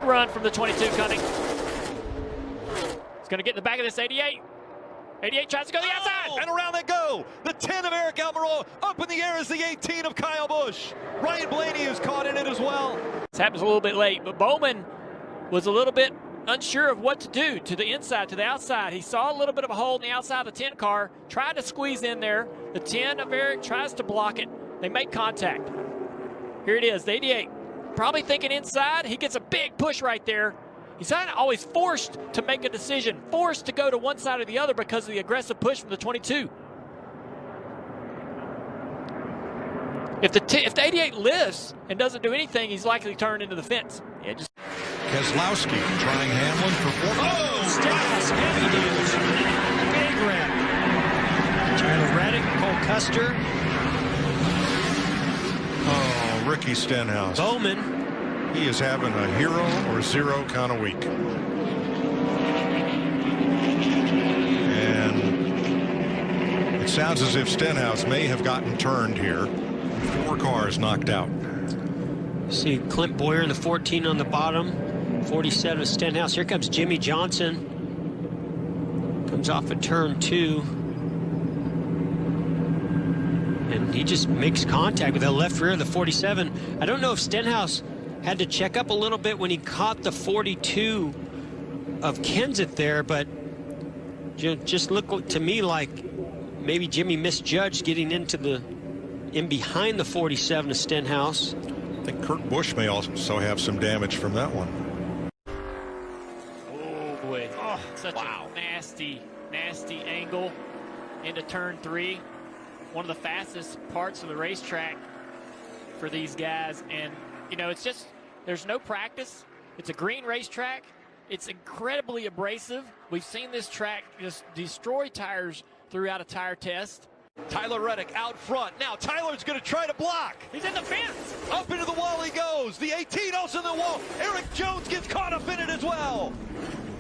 Run from the 22 coming. He's going to get in the back of this 88. 88 tries to go to the outside. And around they go. The 10 of Eric Almirola. Up in the air is the 18 of Kyle Busch. Ryan Blaney is caught in it as well. This happens a little bit late, but Bowman was a little bit unsure of what to do to the inside, to the outside. He saw a little bit of a hole in the outside of the 10 car, tried to squeeze in there. The 10 of Eric tries to block it. They make contact. Here it is, the 88. Probably thinking inside. He gets a big push right there. He's kind of always forced to make a decision, forced to go to one side or the other because of the aggressive push from the 22. If the 88 lifts and doesn't do anything, he's likely to turn into the fence. Yeah, just Keselowski trying Hamlin for 4. Oh, Stenhouse, heavy damage. Big wreck. Tyler Reddick, Cole Custer. Oh, Ricky Stenhouse. Bowman. He is having a hero or zero kind of week. And it sounds as if Stenhouse may have gotten turned here. 4 cars knocked out. See Clint Boyer in the 14 on the bottom. 47 of Stenhouse. Here comes Jimmy Johnson. Comes off of turn 2. And he just makes contact with the left rear of the 47. I don't know if Stenhouse had to check up a little bit when he caught the 42 of Kenseth there, but just looked to me like maybe Jimmy misjudged getting in behind the 47 of Stenhouse. I think Kurt Busch may also have some damage from that one. oh boy, such a nasty angle into turn 3. One of the fastest parts of the racetrack for these guys, and you know, it's just, there's no practice. It's a green racetrack. It's incredibly abrasive. We've seen this track just destroy tires throughout a tire test. Tyler Reddick out front. Now Tyler's going to try to block. He's in the fence. Up into the wall he goes. The 18 also in the wall. Eric Jones gets caught up in it as well.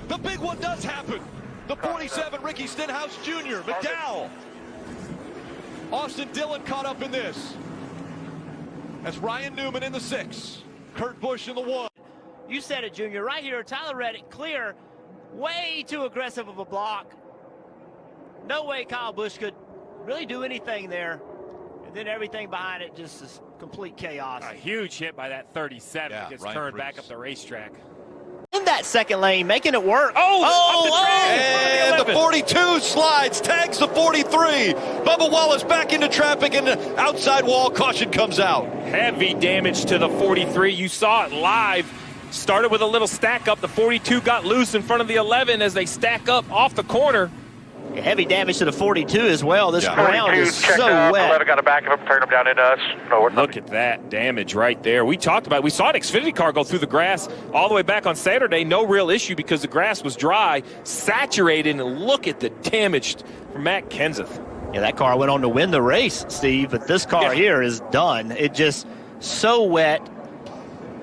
The big one does happen. The 47, Ricky Stenhouse Jr., McDowell. Austin Dillon caught up in this. That's Ryan Newman in the 6. Kurt Busch in the 1. You said it, Junior. Right here, Tyler Reddick, clear. Way too aggressive of a block. No way Kyle Busch could really do anything there. And then everything behind it just is complete chaos. A huge hit by that 37. Yeah, Gets Ryan turned Preece. back up the racetrack. In that second lane, making it work. And the 42 slides, tags the 43. Bubba Wallace back into traffic, and the outside wall caution comes out. Heavy damage to the 43. You saw it live. Started with a little stack up. The 42 got loose in front of the 11 as they stack up off the corner. Heavy damage to the 42 as well. This ground is so wet. 11 got a back of him, turn him down into us. Look at that damage right there. We talked about it. We saw an Xfinity car go through the grass all the way back on Saturday. No real issue because the grass was dry, saturated, and look at the damage from Matt Kenseth. Yeah, that car went on to win the race, Steve, but this car here is done. It just so wet.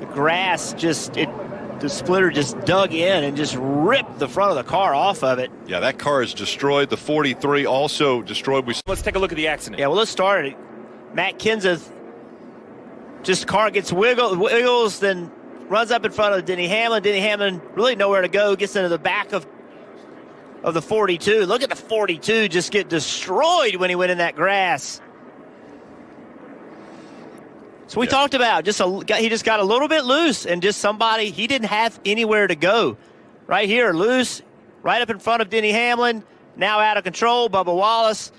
The grass the splitter just dug in and just ripped the front of the car off of it. Yeah, that car is destroyed. The 43 also destroyed. Let's take a look at the accident. Yeah, well, let's start it. Matt Kenseth, just car gets wiggles, then runs up in front of Denny Hamlin. Denny Hamlin really nowhere to go, gets into the back of the 42. Look at the 42 just get destroyed when he went in that grass. So we talked about he just got a little bit loose, and just somebody, he didn't have anywhere to go. Right here, loose, right up in front of Denny Hamlin, now out of control. Bubba Wallace,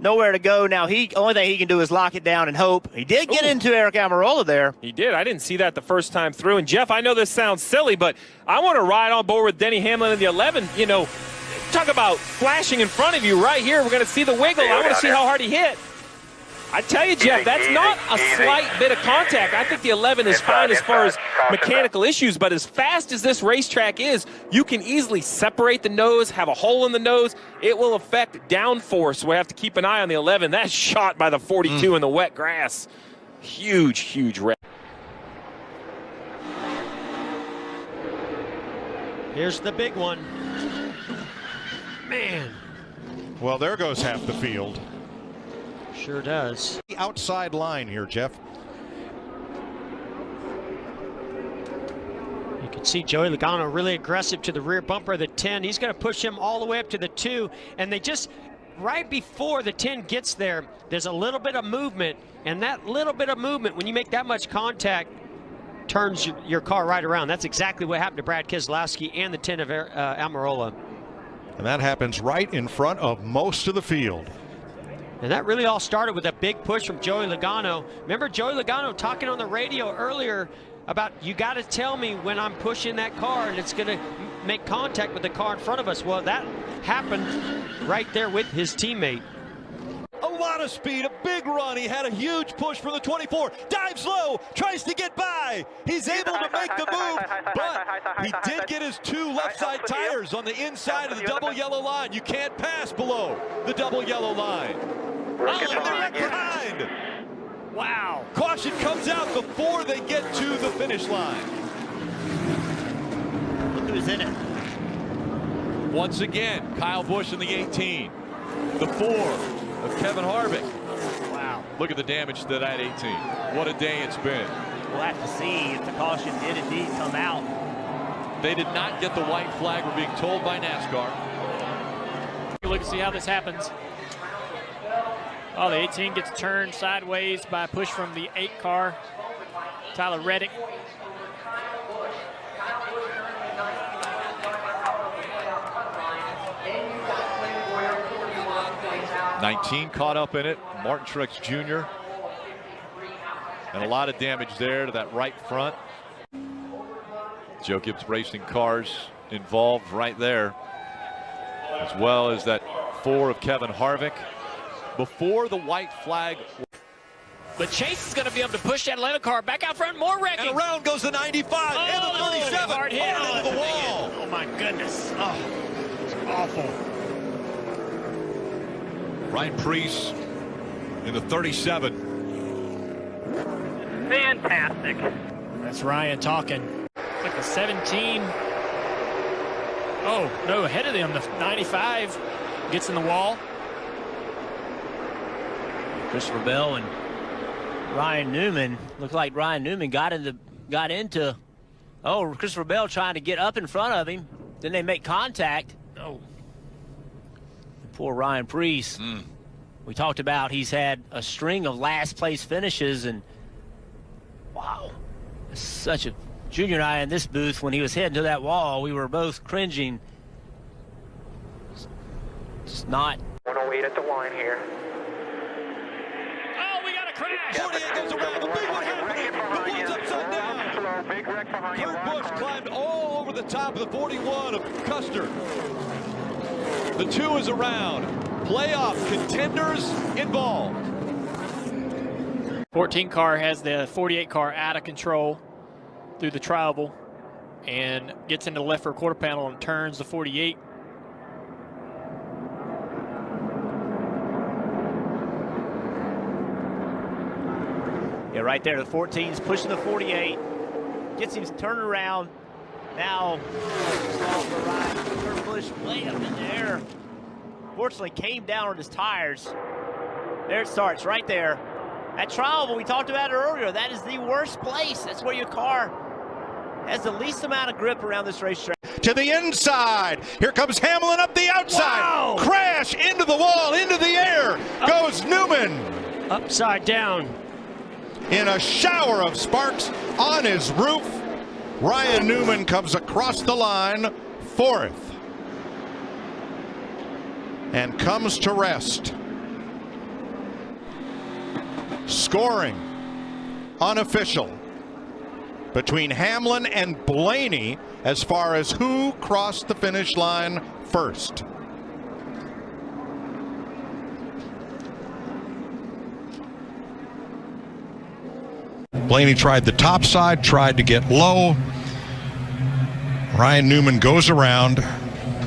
nowhere to go. Now only thing he can do is lock it down and hope. He did get into Eric Almirola there. He did. I didn't see that the first time through. And Jeff, I know this sounds silly, but I want to ride on board with Denny Hamlin in the 11. You know, talk about flashing in front of you right here. We're going to see the wiggle. I want to see how hard he hit. I tell you, Jeff, that's not a slight bit of contact. I think the 11 is fine as far as mechanical issues, but as fast as this racetrack is, you can easily separate the nose, have a hole in the nose. It will affect downforce. We have to keep an eye on the 11. That's shot by the 42 in the wet grass. Huge, huge wreck. Here's the big one. Man. Well, there goes half the field. Sure does. The outside line here, Jeff. You can see Joey Logano really aggressive to the rear bumper of the 10. He's going to push him all the way up to the 2, and they just, right before the 10 gets there, there's a little bit of movement, and that little bit of movement, when you make that much contact, turns your car right around. That's exactly what happened to Brad Keselowski and the 10 of Almirola. And that happens right in front of most of the field. And that really all started with a big push from Joey Logano. Remember Joey Logano talking on the radio earlier about, you got to tell me when I'm pushing that car and it's going to make contact with the car in front of us. Well, that happened right there with his teammate. A lot of speed, a big run. He had a huge push from the 24. Dives low, tries to get by. He's able to make the move, but he did get his 2 left side tires on the inside of the double yellow line. You can't pass below the double yellow line. Oh, and they're left behind. Wow. Caution comes out before they get to the finish line. Look who's in it. Once again, Kyle Busch in the 18. The 4 of Kevin Harvick. Wow. Look at the damage to that 18. What a day it's been. We'll have to see if the caution did indeed come out. They did not get the white flag, we're being told by NASCAR. Look to see how this happens. Oh, the 18 gets turned sideways by a push from the 8 car, Tyler Reddick. '19 caught up in it. Martin Truex Jr. And a lot of damage there to that right front. Joe Gibbs Racing cars involved right there, as well as that 4 of Kevin Harvick. Before the white flag. But Chase is going to be able to push that Atlanta car back out front, more wrecking. And around goes the 95 and the 37. Hard hit. Into the wall. Oh, my goodness. Oh, it's awful. Ryan Preece in the 37. Fantastic. That's Ryan talking. Like a 17. Oh, no, ahead of them. The 95 gets in the wall. Christopher Bell and Ryan Newman. Looked like Ryan Newman got into. Oh, Christopher Bell trying to get up in front of him. Then they make contact. Oh. Poor Ryan Preece. We talked about he's had a string of last place finishes, and wow, such a Junior and I in this booth, when he was heading to that wall, we were both cringing. It's not. 108 at the line here. Oh, we got a crash. 48 goes around. The big one happening. The one's upside down. Slow, big wreck behind you. Kurt Busch climbed all over the top of the 41 of Custer. The 2 is around. Playoff contenders involved. 14 car has the 48 car out of control through the trioval and gets into the left rear quarter panel and turns the 48. Yeah, right there. The 14's pushing the 48. Gets him turning around. Now, Kurt Busch way up in the air. Fortunately, came down on his tires. There it starts, right there. That trial, we talked about it earlier, that is the worst place. That's where your car has the least amount of grip around this racetrack. To the inside. Here comes Hamlin up the outside. Wow. Crash into the wall, into the air. Goes Newman. Upside down. In a shower of sparks on his roof. Ryan Newman comes across the line, 4th. And comes to rest. Scoring unofficial between Hamlin and Blaney as far as who crossed the finish line first. Blaney tried the top side, tried to get low. Ryan Newman goes around,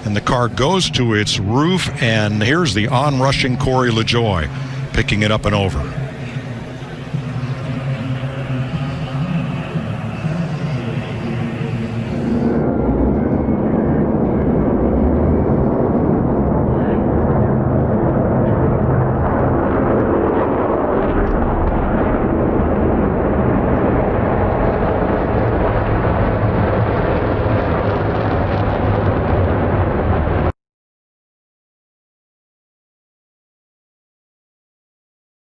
and the car goes to its roof, and here's the on-rushing Corey LaJoie picking it up and over.